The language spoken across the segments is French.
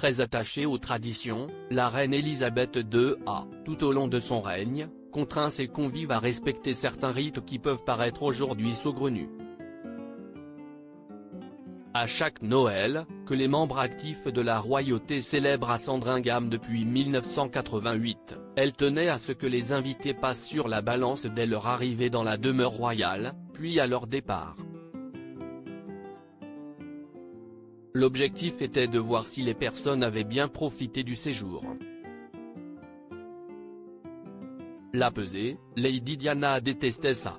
Très attachée aux traditions, la reine Elisabeth II a, tout au long de son règne, contraint ses convives à respecter certains rites qui peuvent paraître aujourd'hui saugrenus. À chaque Noël, que les membres actifs de la royauté célèbrent à Sandringham depuis 1988, elle tenait à ce que les invités passent sur la balance dès leur arrivée dans la demeure royale, puis à leur départ. L'objectif était de voir si les personnes avaient bien profité du séjour. La pesée, Lady Diana détestait ça.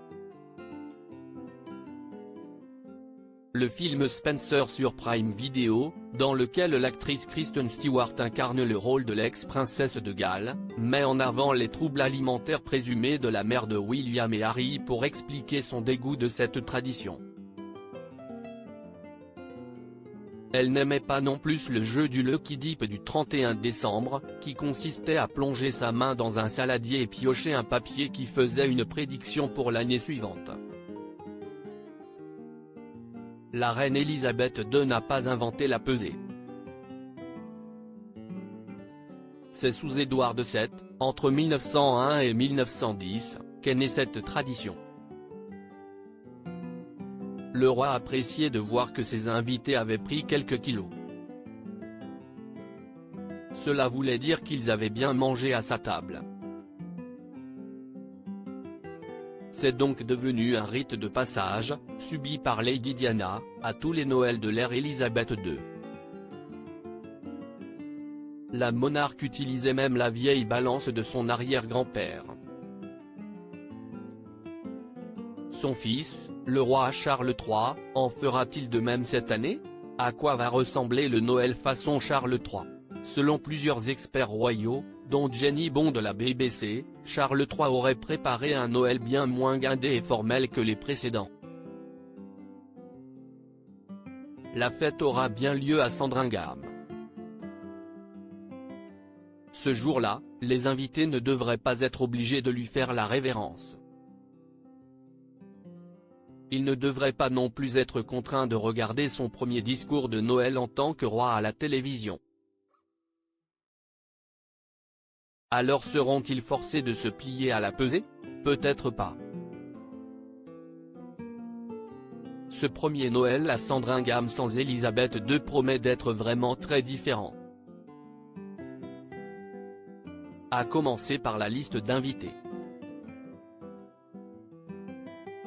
Le film Spencer sur Prime Video, dans lequel l'actrice Kristen Stewart incarne le rôle de l'ex-princesse de Galles, met en avant les troubles alimentaires présumés de la mère de William et Harry pour expliquer son dégoût de cette tradition. Elle n'aimait pas non plus le jeu du Lucky Dip du 31 décembre, qui consistait à plonger sa main dans un saladier et piocher un papier qui faisait une prédiction pour l'année suivante. La reine Elisabeth II n'a pas inventé la pesée. C'est sous Édouard VII, entre 1901 et 1910, qu'est née cette tradition. Le roi appréciait de voir que ses invités avaient pris quelques kilos. Cela voulait dire qu'ils avaient bien mangé à sa table. C'est donc devenu un rite de passage, subi par Lady Diana, à tous les Noëls de l'ère Elisabeth II. La monarque utilisait même la vieille balance de son arrière-grand-père. Son fils, le roi Charles III, en fera-t-il de même cette année? À quoi va ressembler le Noël façon Charles III? Selon plusieurs experts royaux, dont Jenny Bond de la BBC, Charles III aurait préparé un Noël bien moins guindé et formel que les précédents. La fête aura bien lieu à Sandringham. Ce jour-là, les invités ne devraient pas être obligés de lui faire la révérence. Il ne devrait pas non plus être contraint de regarder son premier discours de Noël en tant que roi à la télévision. Alors seront-ils forcés de se plier à la pesée? Peut-être pas. Ce premier Noël à Sandringham sans Elisabeth II promet d'être vraiment très différent. À commencer par la liste d'invités.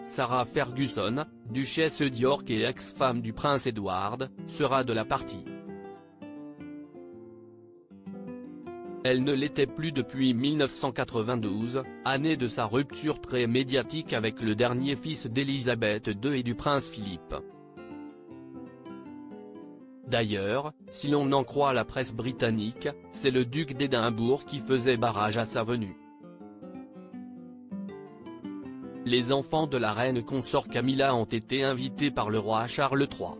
Sarah Ferguson, duchesse d'York et ex-femme du prince Edward, sera de la partie. Elle ne l'était plus depuis 1992, année de sa rupture très médiatique avec le dernier fils d'Elisabeth II et du prince Philippe. D'ailleurs, si l'on en croit la presse britannique, c'est le duc d'Édimbourg qui faisait barrage à sa venue. Les enfants de la reine consort Camilla ont été invités par le roi Charles III.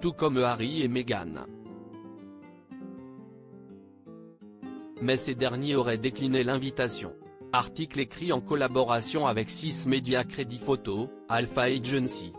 Tout comme Harry et Meghan. Mais ces derniers auraient décliné l'invitation. Article écrit en collaboration avec 6 médias Crédit Photo, Alpha Agency.